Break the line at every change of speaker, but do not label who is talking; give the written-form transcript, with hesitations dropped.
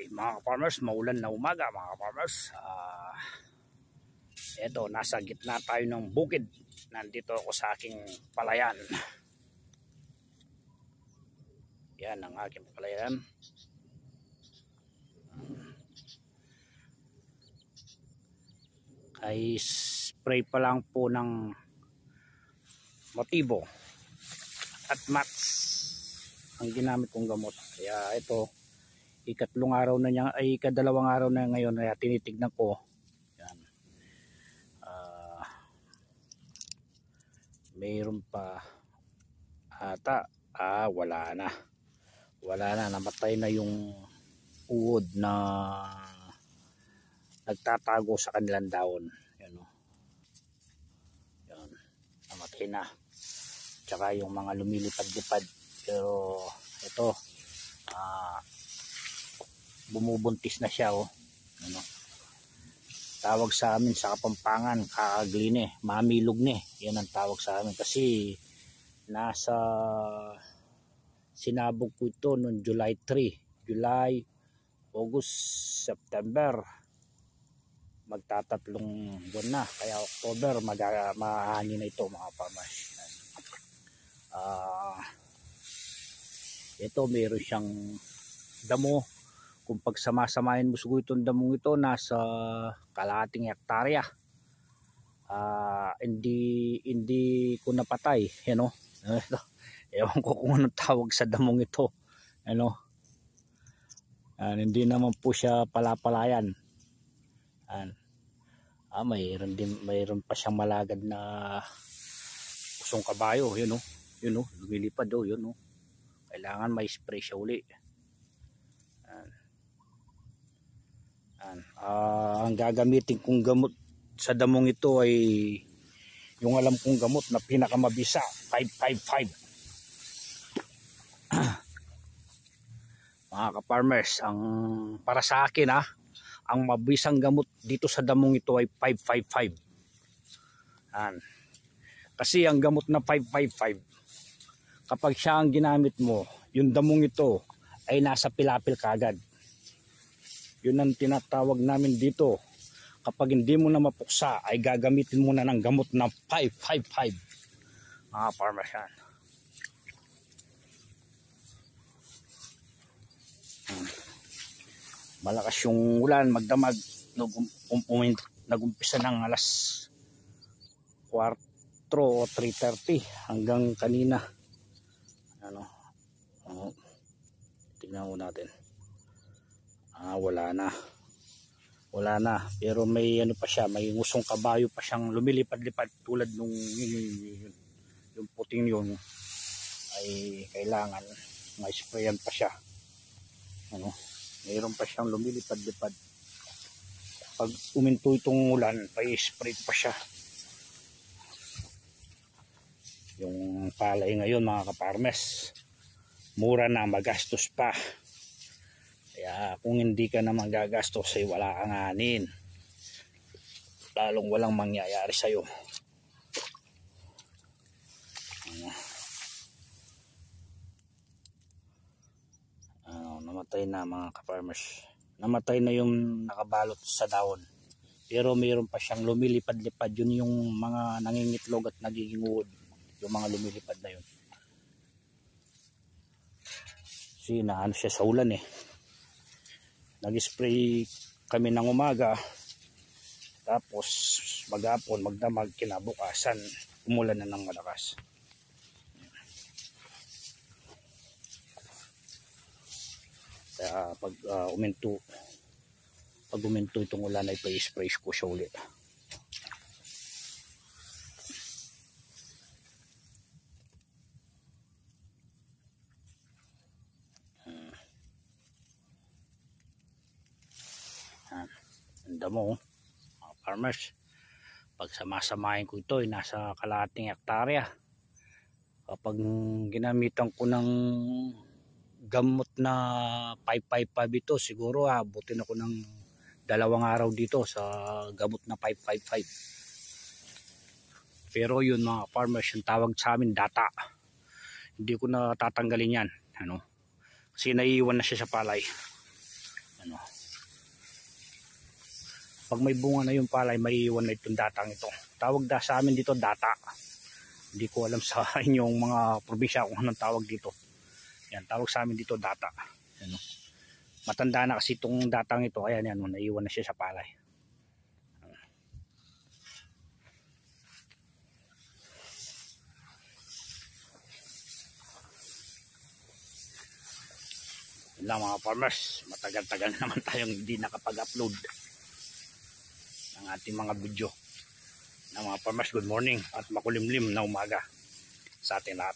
Mga farmers, maulan na umaga mga farmers. Eto, nasa gitna tayo ng bukid. Nandito ako sa aking palayan. Yan ang aking palayan. Ay spray pa lang po ng Motivo at Max ang ginamit kong gamot. Kaya ito, ikatlong araw na niya, ay ikadalawang araw na ngayon na tinitignan ko. Yan. Mayroon pa ata. Wala na. Namatay na yung uod na nagtatago sa kanilang dahon. Yan o. Yan. Namatay na. Tsaka yung mga lumilipad-lipad. Pero ito, bumubuntis na siya o. Ano? Tawag sa amin sa Kapampangan, kakagline, mamilugne. Yan ang tawag sa amin kasi nasa sinabog ko ito noong July 3, July, August, September, magtatatlong buwan na, kaya October maahani na ito mga farmers. Ito meron siyang damo. Kung pagsamasamahin mo siguro itong damong ito, nasa kalahating hektarya. Hindi ko napatay, you know? Ewan ko kung anong tawag sa damong ito, you know? Hindi naman po siya palapalayan. Mayroon pa siyang malagad na pusong kabayo, you know? Lumilipad do, yun, no? Kailangan may spray siya uli. Ang gagamitin kong gamot sa damong ito ay yung alam kong gamot na pinakamabisa, 555. Mga ka-farmers, ang para sa akin ang mabisang gamot dito sa damong ito ay 555. Kasi ang gamot na 555, kapag siya ang ginamit mo, yung damong ito ay nasa pilapil kagad. Yun ang tinatawag namin dito. Kapag hindi mo na mapuksa, ay gagamitin mo na ng gamot na 555. Mga farmers yan. Malakas yung ulan, magdamag. Nagumpisa ng alas 4 o 3:30 hanggang kanina. Tingnan mo natin. Wala na, pero may ano pa siya, may ngusong kabayo pa siyang lumilipad-lipad tulad nung yung puting yun ay kailangan ma-sprayan pa siya. Mayroon pa siyang lumilipad-lipad. Pag uminto itong ulan, pa-spray pa siya. Yung palay ngayon mga kaparmes, mura na, magastos pa. Kaya kung hindi ka naman gagastos ay wala kang anin. Lalong walang mangyayari sa'yo. Namatay na mga ka-farmers. Namatay na yung nakabalot sa dahon. Pero mayroon pa siyang lumilipad-lipad. Yun yung mga nangingitlog at nagiging uod. Yung mga lumilipad na yun. Kasi naano siya sa ulan eh. Nag-spray kami ng umaga, tapos maghapon, magdamag, kinabukasan umulan na ng malakas. Kaya pag uminto itong ulan ay pa-spray ko siya ulit. Ang damo mga farmers. Pag samasamahin ko ito ay nasa kalahating hektarya. Kapag ginamitan ko ng gamot na 555 ito, siguro abutin ako ng 2 araw dito sa gamot na 555. Pero yun mga farmers, yung tawag sa amin data. Hindi ko na tatanggalin yan, kasi naiiwan na siya sa palay. Ano. Pag may bunga na yung palay, may iwan na itong datang ito. Tawag sa amin dito data. Hindi ko alam sa inyong mga probinsya kung anong tawag dito. Yan, tawag sa amin dito data. Ano. Matanda na kasi itong datang ito, kaya yan, naiwan na siya sa palay. Yan lang mga farmers, matagal-tagal naman tayong hindi nakapag-upload ng ating mga video. Na mga farmers, good morning at makulimlim na umaga sa ating lahat.